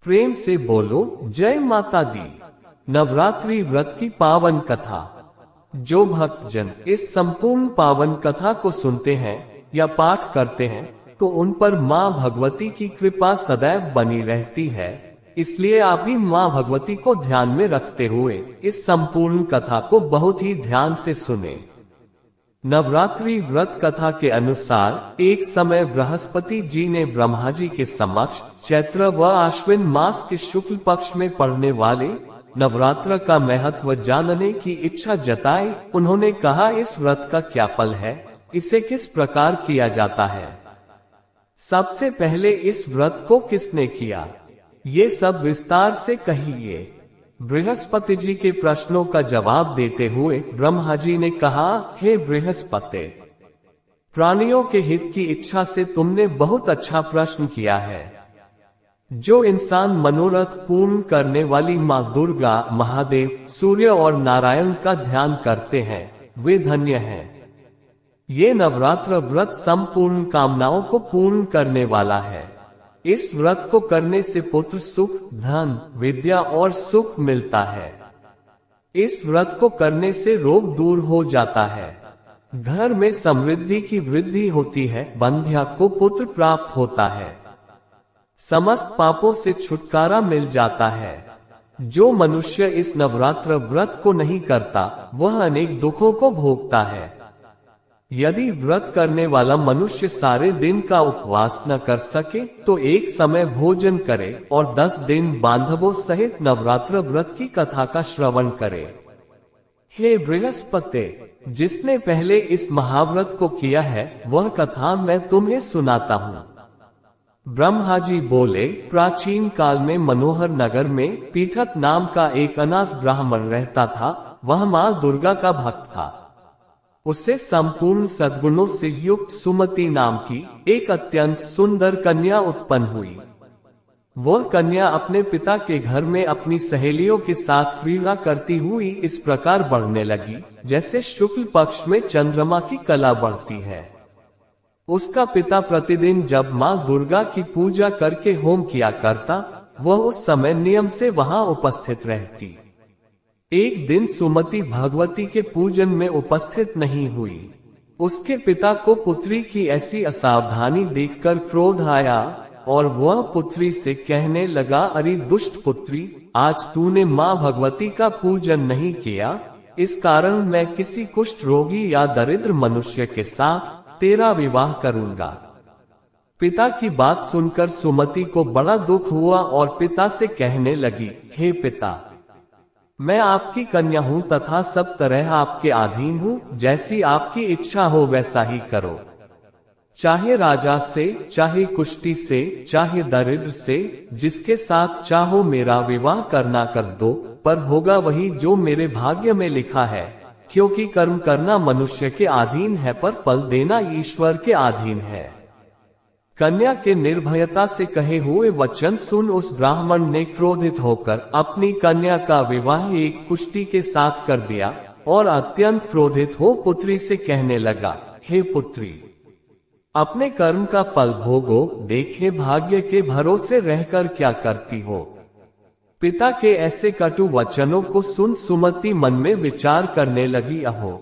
प्रेम से बोलो जय माता दी। नवरात्रि व्रत की पावन कथा। जो भक्तजन इस संपूर्ण पावन कथा को सुनते हैं या पाठ करते हैं तो उन पर मां भगवती की कृपा सदैव बनी रहती है। इसलिए आप भी मां भगवती को ध्यान में रखते हुए इस संपूर्ण कथा को बहुत ही ध्यान से सुने। नवरात्रि व्रत कथा के अनुसार एक समय बृहस्पति जी ने ब्रह्मा जी के समक्ष चैत्र व आश्विन मास के शुक्ल पक्ष में पड़ने वाले नवरात्र का महत्व जानने की इच्छा जताई। उन्होंने कहा, इस व्रत का क्या फल है, इसे किस प्रकार किया जाता है, सबसे पहले इस व्रत को किसने किया, ये सब विस्तार से कहिए। बृहस्पति जी के प्रश्नों का जवाब देते हुए ब्रह्मा जी ने कहा, हे बृहस्पति, प्राणियों के हित की इच्छा से तुमने बहुत अच्छा प्रश्न किया है। जो इंसान मनोरथ पूर्ण करने वाली मां दुर्गा, महादेव, सूर्य और नारायण का ध्यान करते हैं वे धन्य हैं। ये नवरात्र व्रत संपूर्ण कामनाओं को पूर्ण करने वाला है। इस व्रत को करने से पुत्र सुख, धन, विद्या और सुख मिलता है। इस व्रत को करने से रोग दूर हो जाता है, घर में समृद्धि की वृद्धि होती है, बंध्या को पुत्र प्राप्त होता है, समस्त पापों से छुटकारा मिल जाता है। जो मनुष्य इस नवरात्र व्रत को नहीं करता वह अनेक दुखों को भोगता है। यदि व्रत करने वाला मनुष्य सारे दिन का उपवास न कर सके तो एक समय भोजन करे और 10 दिन बांधवों सहित नवरात्र व्रत की कथा का श्रवण करे। हे बृहस्पति, जिसने पहले इस महाव्रत को किया है वह कथा मैं तुम्हें सुनाता हूँ। ब्रह्मा जी बोले, प्राचीन काल में मनोहर नगर में पीठक नाम का एक अनाथ ब्राह्मण रहता था। वह मां दुर्गा का भक्त था। उससे संपूर्ण सद्गुणों से युक्त सुमति नाम की एक अत्यंत सुंदर कन्या उत्पन्न हुई। वह कन्या अपने पिता के घर में अपनी सहेलियों के साथ क्रीड़ा करती हुई इस प्रकार बढ़ने लगी जैसे शुक्ल पक्ष में चंद्रमा की कला बढ़ती है। उसका पिता प्रतिदिन जब मां दुर्गा की पूजा करके होम किया करता वह उस समय नियम से वहां उपस्थित रहती। एक दिन सुमति भगवती के पूजन में उपस्थित नहीं हुई। उसके पिता को पुत्री की ऐसी असावधानी देखकर क्रोध आया और वह पुत्री से कहने लगा, अरे दुष्ट पुत्री, आज तूने मां भगवती का पूजन नहीं किया, इस कारण मैं किसी कुष्ठ रोगी या दरिद्र मनुष्य के साथ तेरा विवाह करूंगा। पिता की बात सुनकर सुमति को बड़ा दुख हुआ और पिता से कहने लगी, हे पिता, मैं आपकी कन्या हूँ तथा सब तरह आपके अधीन हूँ। जैसी आपकी इच्छा हो वैसा ही करो। चाहे राजा से, चाहे कुष्ठी से, चाहे दरिद्र से, जिसके साथ चाहो मेरा विवाह करना कर दो, पर होगा वही जो मेरे भाग्य में लिखा है। क्योंकि कर्म करना मनुष्य के अधीन है पर फल देना ईश्वर के अधीन है। कन्या के निर्भयता से कहे हुए वचन सुन उस ब्राह्मण ने क्रोधित होकर अपनी कन्या का विवाह एक कुष्ठी के साथ कर दिया और अत्यंत क्रोधित हो पुत्री से कहने लगा, हे पुत्री, अपने कर्म का फल भोगो, देखे भाग्य के भरोसे रहकर क्या करती हो। पिता के ऐसे कटु वचनों को सुन सुमति मन में विचार करने लगी, अहो,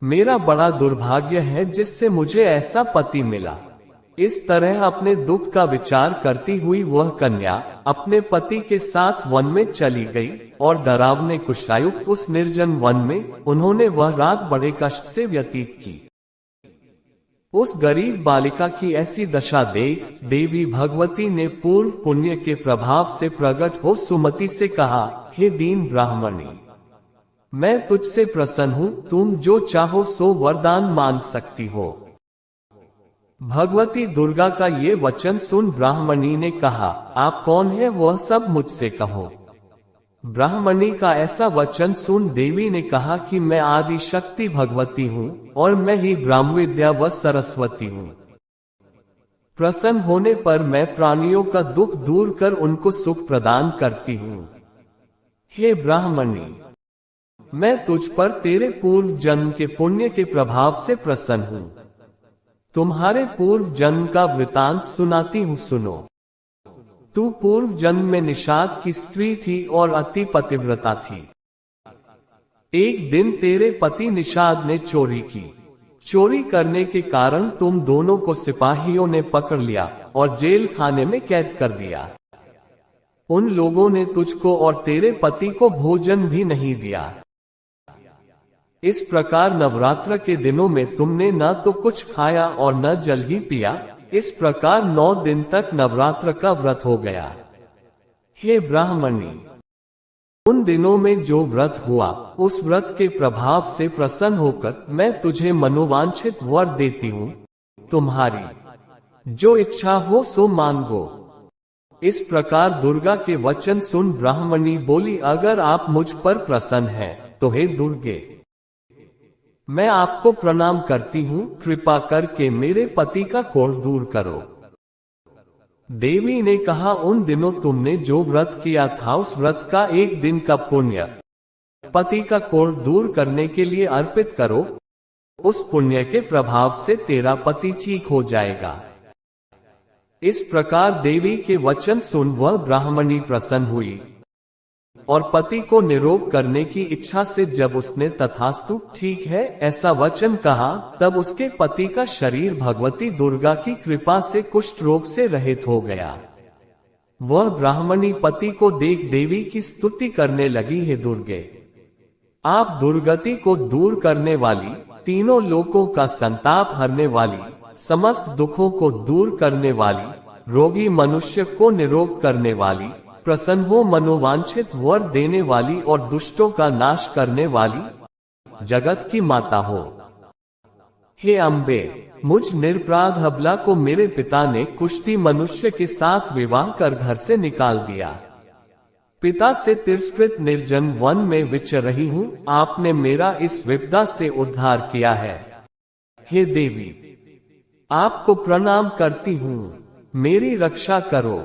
मेरा बड़ा दुर्भाग्य है जिससे मुझे ऐसा पति मिला। इस तरह अपने दुख का विचार करती हुई वह कन्या अपने पति के साथ वन में चली गई और डरावने कुशायुक्त उस निर्जन वन में उन्होंने वह रात बड़े कष्ट से व्यतीत की। उस गरीब बालिका की ऐसी दशा देख देवी भगवती ने पूर्व पुण्य के प्रभाव से प्रकट हो सुमति से कहा, हे दीन ब्राह्मणी, मैं तुझसे प्रसन्न हूँ, तुम जो चाहो सो वरदान मांग सकती हो। भगवती दुर्गा का ये वचन सुन ब्राह्मणी ने कहा, आप कौन है वह सब मुझसे कहो। ब्राह्मणी का ऐसा वचन सुन देवी ने कहा कि मैं आदि शक्ति भगवती हूँ और मैं ही ब्रह्म विद्या व सरस्वती हूँ। प्रसन्न होने पर मैं प्राणियों का दुख दूर कर उनको सुख प्रदान करती हूँ। हे ब्राह्मणी, मैं तुझ पर तेरे पूर्व जन्म के पुण्य के प्रभाव से प्रसन्न हूँ। तुम्हारे पूर्व जन्म का वृतांत सुनाती हूँ, सुनो। तू पूर्व जन्म में निषाद की स्त्री थी और अति पतिव्रता थी। एक दिन तेरे पति निषाद ने चोरी की। चोरी करने के कारण तुम दोनों को सिपाहियों ने पकड़ लिया और जेल खाने में कैद कर दिया। उन लोगों ने तुझको और तेरे पति को भोजन भी नहीं दिया। इस प्रकार नवरात्र के दिनों में तुमने न तो कुछ खाया और न जल ही पिया। इस प्रकार 9 दिन तक नवरात्र का व्रत हो गया। हे ब्राह्मणी, उन दिनों में जो व्रत हुआ उस व्रत के प्रभाव से प्रसन्न होकर मैं तुझे मनोवांछित वर देती हूँ। तुम्हारी जो इच्छा हो सो मांगो। इस प्रकार दुर्गा के वचन सुन ब्राह्मणी बोली, अगर आप मुझ पर प्रसन्न हैं तो हे दुर्गे, मैं आपको प्रणाम करती हूँ। कृपा करके मेरे पति का कोढ़ दूर करो। देवी ने कहा, उन दिनों तुमने जो व्रत किया था उस व्रत का एक दिन का पुण्य पति का कोढ़ दूर करने के लिए अर्पित करो। उस पुण्य के प्रभाव से तेरा पति ठीक हो जाएगा। इस प्रकार देवी के वचन सुन वह ब्राह्मणी प्रसन्न हुई और पति को निरोग करने की इच्छा से जब उसने तथास्तु ठीक है ऐसा वचन कहा, तब उसके पति का शरीर भगवती दुर्गा की कृपा से कुष्ठ रोग से रहित हो गया। वह ब्राह्मणी पति को देख देवी की स्तुति करने लगी, हे दुर्गे, आप दुर्गति को दूर करने वाली, तीनों लोकों का संताप हरने वाली, समस्त दुखों को दूर करने वाली, रोगी मनुष्य को निरोग करने वाली, प्रसन्न हो मनोवांछित वर देने वाली और दुष्टों का नाश करने वाली, जगत की माता हो। हे अम्बे, मुझ निरपराध अबला को मेरे पिता ने कुष्ठी मनुष्य के साथ विवाह कर घर से निकाल दिया। पिता से तिरस्कृत निर्जन वन में विचर रही हूँ। आपने मेरा इस विपदा से उद्धार किया है। हे देवी, आपको प्रणाम करती हूँ, मेरी रक्षा करो।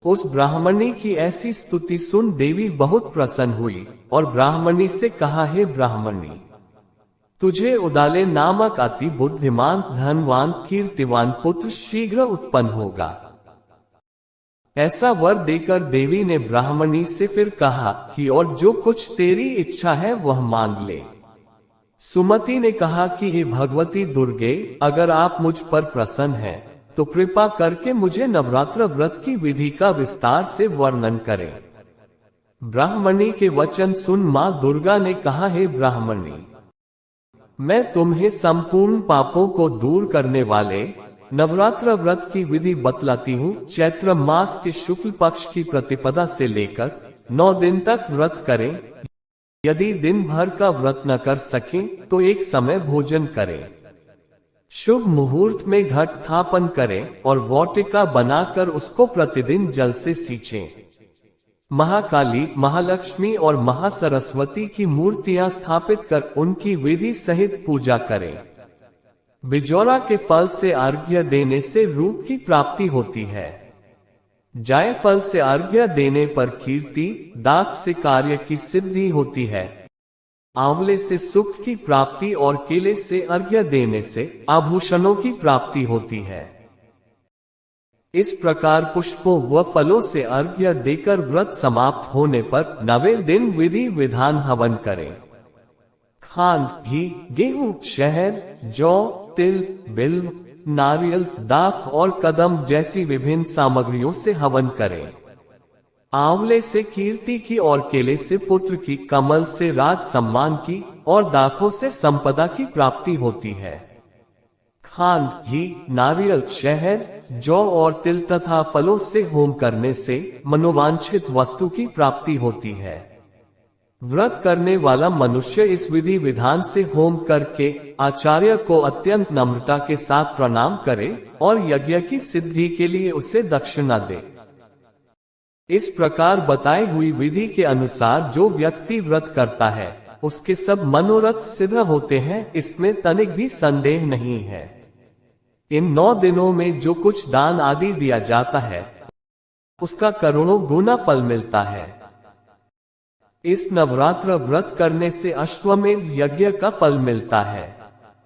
उस ब्राह्मणी की ऐसी स्तुति सुन देवी बहुत प्रसन्न हुई और ब्राह्मणी से कहा, हे ब्राह्मणी, तुझे उदाले नामक अति बुद्धिमान, धनवान, कीर्तिवान पुत्र शीघ्र उत्पन्न होगा। ऐसा वर देकर देवी ने ब्राह्मणी से फिर कहा कि और जो कुछ तेरी इच्छा है वह मांग ले। सुमति ने कहा कि हे भगवती दुर्गे, अगर आप मुझ पर प्रसन्न हैं तो कृपा करके मुझे नवरात्र व्रत की विधि का विस्तार से वर्णन करें। ब्राह्मणी के वचन सुन मां दुर्गा ने कहा, हे ब्राह्मणी, मैं तुम्हें संपूर्ण पापों को दूर करने वाले नवरात्र व्रत की विधि बतलाती हूँ। चैत्र मास के शुक्ल पक्ष की प्रतिपदा से लेकर 9 दिन तक व्रत करें। यदि दिन भर का व्रत न कर सकें तो एक समय भोजन करें। शुभ मुहूर्त में घट स्थापन करें और वाटिका बनाकर उसको प्रतिदिन जल से सींचें। महाकाली, महालक्ष्मी और महासरस्वती की मूर्तियां स्थापित कर उनकी विधि सहित पूजा करें। बिजौरा के फल से अर्घ्य देने से रूप की प्राप्ति होती है। जायफल से अर्घ्य देने पर कीर्ति, दाख से कार्य की सिद्धि होती है। आंवले से सुख की प्राप्ति और केले से अर्घ्य देने से आभूषणों की प्राप्ति होती है। इस प्रकार पुष्पों व फलों से अर्घ्य देकर व्रत समाप्त होने पर 9वें दिन विधि विधान हवन करें। खांड, घी, गेहूं, शहद, जौ, तिल, बिल्व, नारियल, दाख और कदम जैसी विभिन्न सामग्रियों से हवन करें। आंवले से कीर्ति की और केले से पुत्र की, कमल से राज सम्मान की और दाखों से संपदा की प्राप्ति होती है। खांड, घी, नारियल, शहद, जौ और तिल तथा फलों से होम करने से मनोवांछित वस्तु की प्राप्ति होती है। व्रत करने वाला मनुष्य इस विधि विधान से होम करके आचार्य को अत्यंत नम्रता के साथ प्रणाम करे और यज्ञ की सिद्धि के लिए उसे दक्षिणा दे। इस प्रकार बताई हुई विधि के अनुसार जो व्यक्ति व्रत करता है उसके सब मनोरथ सिद्ध होते हैं, इसमें तनिक भी संदेह नहीं है। इन 9 दिनों में जो कुछ दान आदि दिया जाता है उसका करोड़ों गुना फल मिलता है। इस नवरात्र व्रत करने से अश्वमेध यज्ञ का फल मिलता है।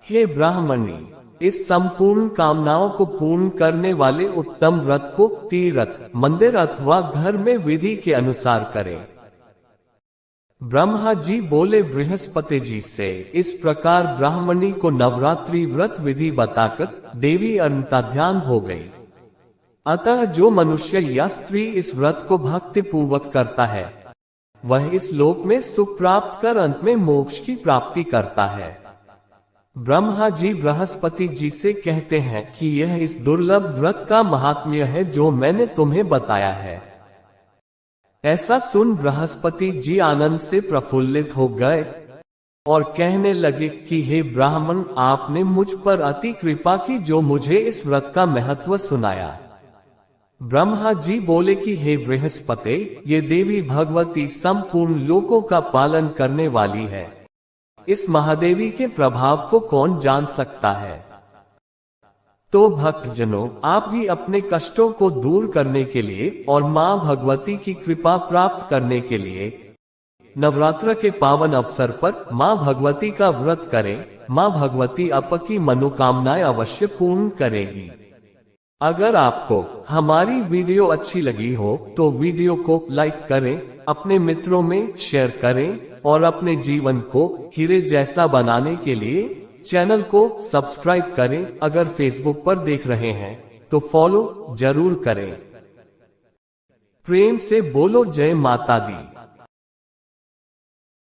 हे ब्राह्मणी, इस संपूर्ण कामनाओं को पूर्ण करने वाले उत्तम व्रत को तीर्थ, मंदिर अथवा घर में विधि के अनुसार करें। ब्रह्मा जी बोले बृहस्पति जी से, इस प्रकार ब्राह्मणी को नवरात्रि व्रत विधि बताकर देवी अनंता ध्यान हो गई। अतः जो मनुष्य या स्त्री इस व्रत को भक्ति पूर्वक करता है, वह इस लोक में सुख प्राप्त कर अंत में मोक्ष की प्राप्ति करता है। ब्रह्मा जी बृहस्पति जी से कहते हैं कि यह इस दुर्लभ व्रत का महात्म्य है जो मैंने तुम्हें बताया है। ऐसा सुन बृहस्पति जी आनंद से प्रफुल्लित हो गए और कहने लगे कि हे ब्राह्मण, आपने मुझ पर अति कृपा की जो मुझे इस व्रत का महत्व सुनाया। ब्रह्मा जी बोले कि हे बृहस्पति, ये देवी भगवती संपूर्ण लोकों का पालन करने वाली है। इस महादेवी के प्रभाव को कौन जान सकता है। तो भक्तजनों, आप भी अपने कष्टों को दूर करने के लिए और मां भगवती की कृपा प्राप्त करने के लिए नवरात्र के पावन अवसर पर मां भगवती का व्रत करें। मां भगवती आपकी मनोकामनाएं अवश्य पूर्ण करेगी। अगर आपको हमारी वीडियो अच्छी लगी हो तो वीडियो को लाइक करें, अपने मित्रों में शेयर करें और अपने जीवन को हीरे जैसा बनाने के लिए चैनल को सब्सक्राइब करें। अगर फेसबुक पर देख रहे हैं तो फॉलो जरूर करें। प्रेम से बोलो जय माता दी।